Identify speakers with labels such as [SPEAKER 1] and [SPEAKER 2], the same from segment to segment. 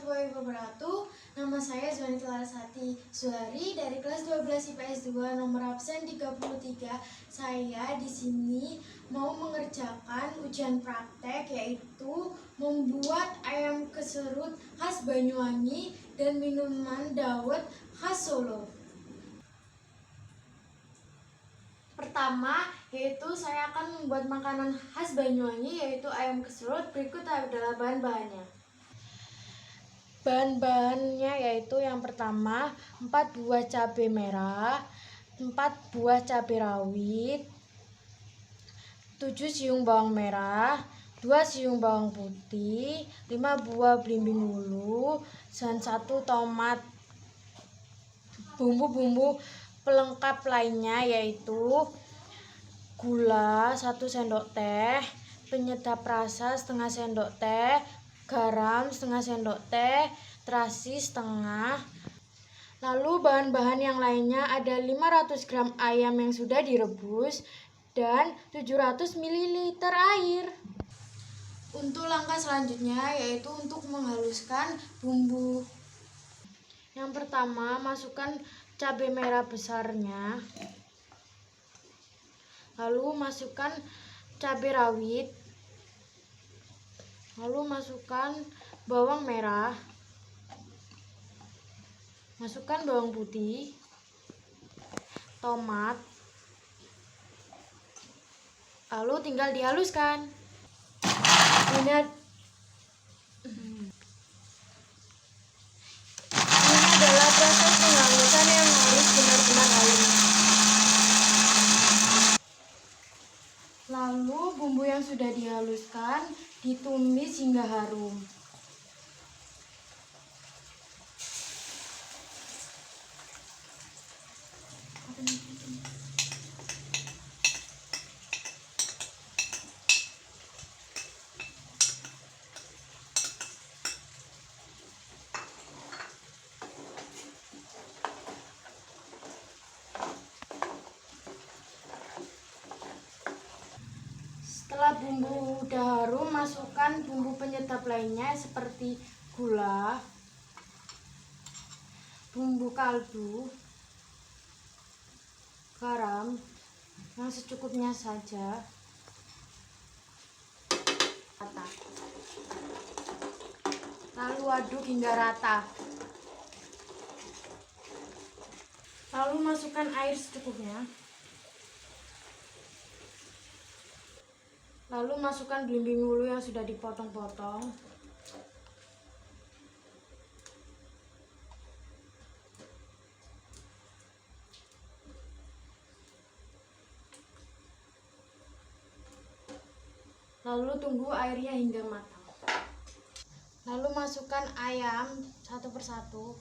[SPEAKER 1] warahmatullahi wabarakatuh. Nama saya Zuhani Larasati Zuhari dari kelas 12 IPS 2 nomor absen 33. Saya di sini mau mengerjakan ujian praktek, yaitu membuat ayam keserut khas Banyuwangi dan minuman dawet khas Solo. Pertama, yaitu saya akan membuat makanan khas Banyuwangi, yaitu ayam keserut. Berikut adalah bahan-bahannya. Bahan-bahannya yaitu yang pertama 4 buah cabai merah, 4 buah cabai rawit, 7 siung bawang merah, 2 siung bawang putih, 5 buah belimbing ulu, dan 1 tomat. Bumbu-bumbu pelengkap lainnya yaitu gula 1 sendok teh, penyedap rasa setengah sendok teh, garam setengah sendok teh, terasi setengah. Lalu bahan-bahan yang lainnya ada 500 gram ayam yang sudah direbus dan 700 ml air. Untuk langkah selanjutnya yaitu untuk menghaluskan bumbu. Yang pertama, masukkan cabai merah besarnya. Lalu masukkan cabai rawit. Lalu masukkan bawang merah, masukkan bawang putih, tomat, lalu tinggal dihaluskan. Ini adalah proses penghalusan yang harus benar-benar halus. Lalu bumbu yang sudah dihaluskan ditumis hingga harum. Setelah bumbu udah harum, masukkan bumbu penyedap lainnya seperti gula, bumbu kaldu, garam yang secukupnya saja, lalu aduk hingga rata. Lalu masukkan air secukupnya. Lalu masukkan belimbing ulu yang sudah dipotong-potong. Lalu tunggu airnya hingga matang. Lalu masukkan ayam satu persatu.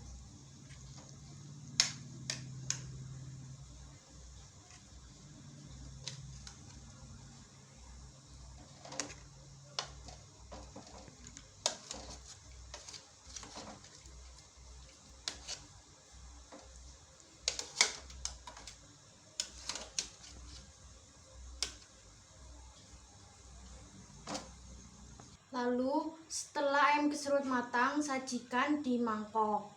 [SPEAKER 1] Lalu setelah ayam keserut matang, sajikan di mangkok.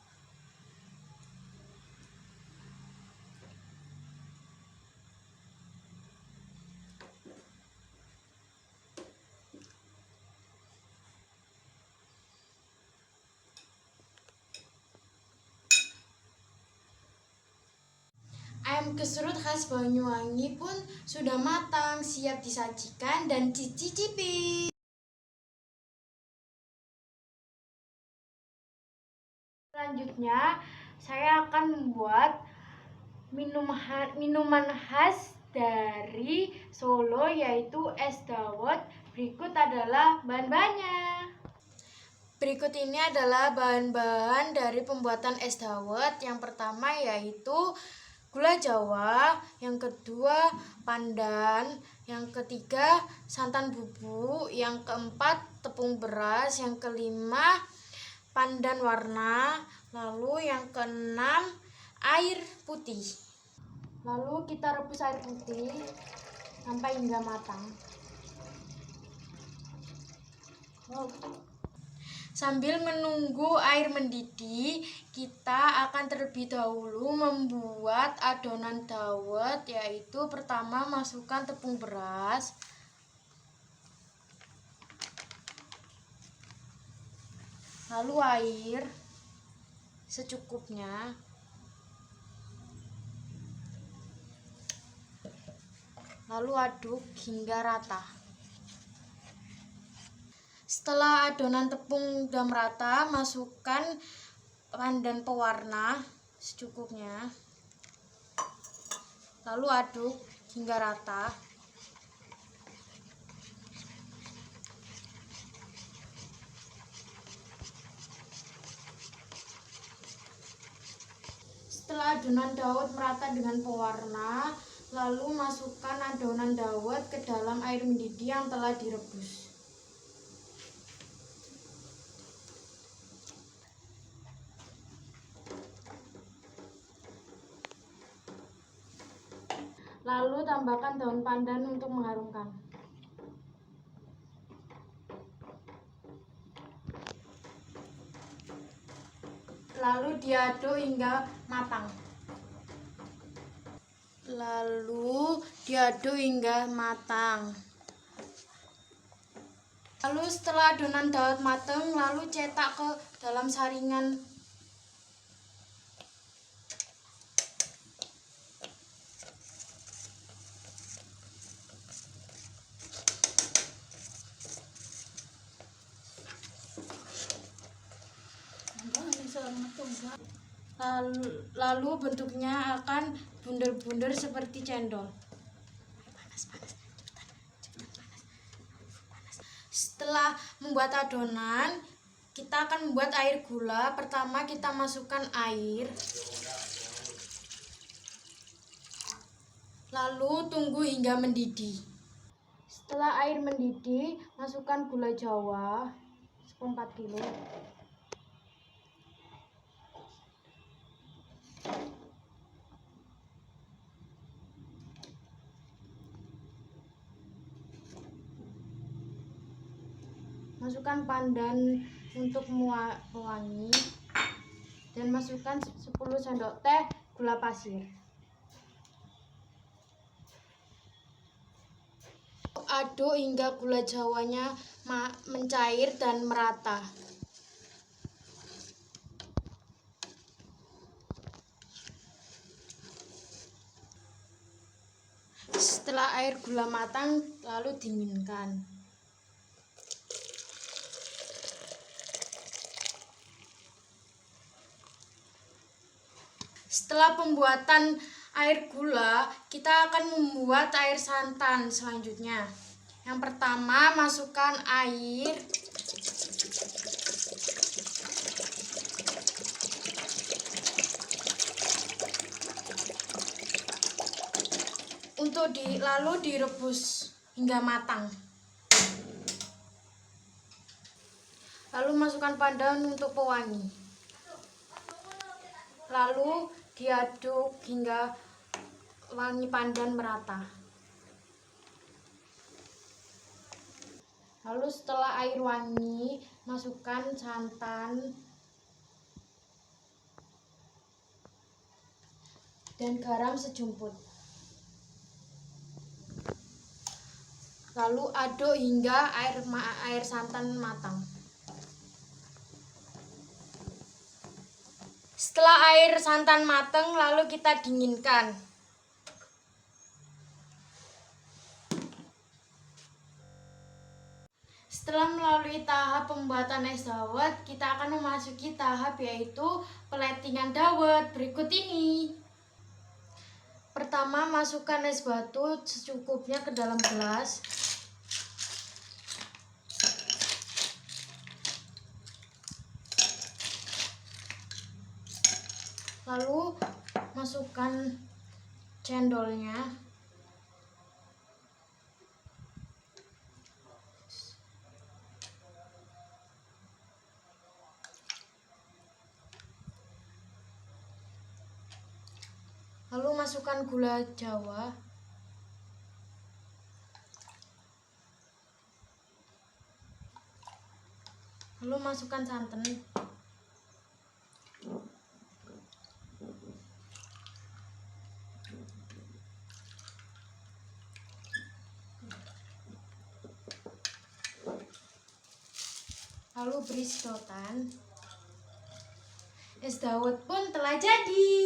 [SPEAKER 1] Ayam keserut khas Banyuwangi pun sudah matang, siap disajikan dan dicicipi. Selanjutnya, saya akan membuat minuman khas dari Solo, yaitu es dawet. Berikut adalah bahan-bahannya. Berikut ini adalah bahan-bahan dari pembuatan es dawet. Yang pertama yaitu gula Jawa, yang kedua pandan, yang ketiga santan bubuk, yang keempat tepung beras, yang kelima pandan warna, lalu yang keenam air putih. Lalu kita rebus air putih sampai hingga matang. Sambil menunggu air mendidih, kita akan terlebih dahulu membuat adonan dawet, yaitu pertama masukkan tepung beras, lalu air secukupnya, lalu aduk hingga rata. Setelah adonan tepung sudah merata, masukkan pandan pewarna secukupnya, lalu aduk hingga rata. Setelah adonan dawet merata dengan pewarna, lalu masukkan adonan dawet ke dalam air mendidih yang telah direbus. Lalu tambahkan daun pandan untuk mengharumkan. Lalu diaduk hingga matang. Lalu setelah adonan dawet matang, lalu cetak ke dalam saringan. Lalu bentuknya akan bunder-bunder seperti cendol. Setelah membuat adonan, kita akan membuat air gula. Pertama kita masukkan air, lalu tunggu hingga mendidih. Setelah air mendidih, masukkan gula Jawa 4 kg. Masukkan pandan untuk mewangi dan masukkan 10 sendok teh gula pasir. Aduk hingga gula jawanya mencair dan merata. Setelah air gula matang, lalu dinginkan. Setelah pembuatan air gula, kita akan membuat air santan selanjutnya. Yang pertama, masukkan air. Lalu direbus hingga matang. Lalu masukkan pandan untuk pewangi. Lalu diaduk hingga wangi pandan merata. Lalu setelah air wangi, masukkan santan dan garam sejumput. Lalu aduk hingga air santan matang. Setelah air santan matang, lalu kita dinginkan. Setelah melalui tahap pembuatan es dawet, kita akan memasuki tahap yaitu platingan dawet berikut ini. Pertama, masukkan es batu secukupnya ke dalam gelas. Lalu masukkan cendolnya. Lalu masukkan gula Jawa. Lalu masukkan santan. Lalu beri sedotan. Es dawet pun telah jadi.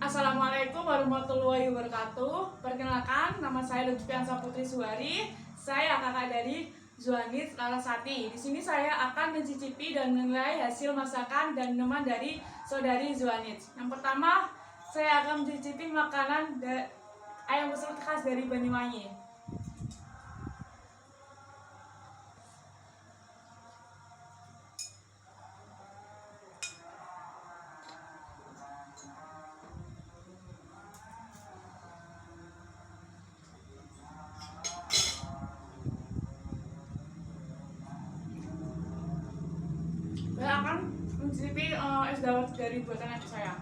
[SPEAKER 2] Assalamualaikum warahmatullahi wabarakatuh. Perkenalkan, nama saya Lutfiansa Putri Suwari. Saya kakak dari Zuanits Larasati. Di sini saya akan mencicipi dan menilai hasil masakan dan minuman dari saudari Zuanits. Yang pertama, saya akan mencicipi makanan ayam beserut khas dari Banyuwangi. Saya akan mencicipi es dawet dari buatan adik saya.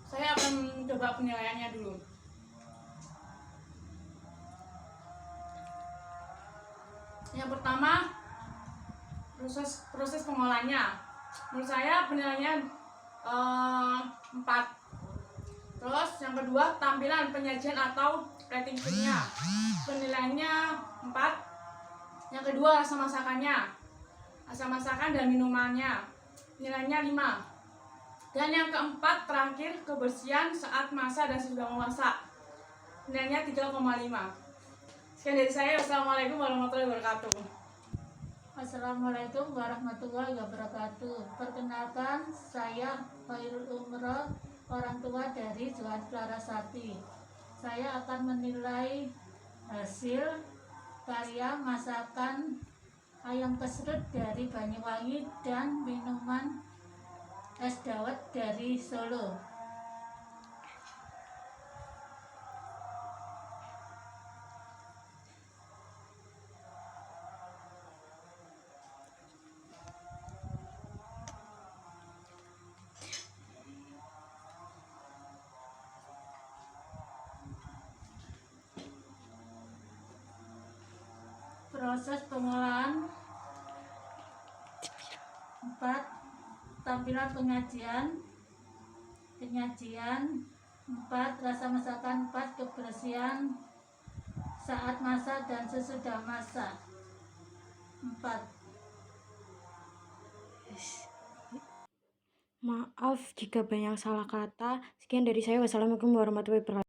[SPEAKER 2] Saya akan coba penilaiannya dulu. Yang pertama, proses pengolahannya. Menurut saya penilaiannya 4. Terus yang kedua, tampilan penyajian atau plating food-nya. Penilaiannya 4. Yang kedua, rasa masakannya. Rasa masakan dan minumannya. Nilainya 5. Dan yang keempat, terakhir, kebersihan saat masak dan sesudah memasak. Nilainya 3,5. Sekian dari saya. Wassalamualaikum warahmatullahi wabarakatuh.
[SPEAKER 3] Assalamualaikum warahmatullahi wabarakatuh. Perkenalkan, saya Khairul Umroh, orang tua dari Zuanits Larasati. Saya akan menilai hasil karya masakan ayam kesrut dari Banyuwangi dan minuman es dawet dari Solo. Proses pengolahan 4. Tampilan penyajian 4. Rasa masakan 4. Kebersihan saat masak dan sesudah masak 4.
[SPEAKER 1] Maaf jika banyak salah kata. Sekian dari saya. Wassalamualaikum warahmatullahi wabarakatuh.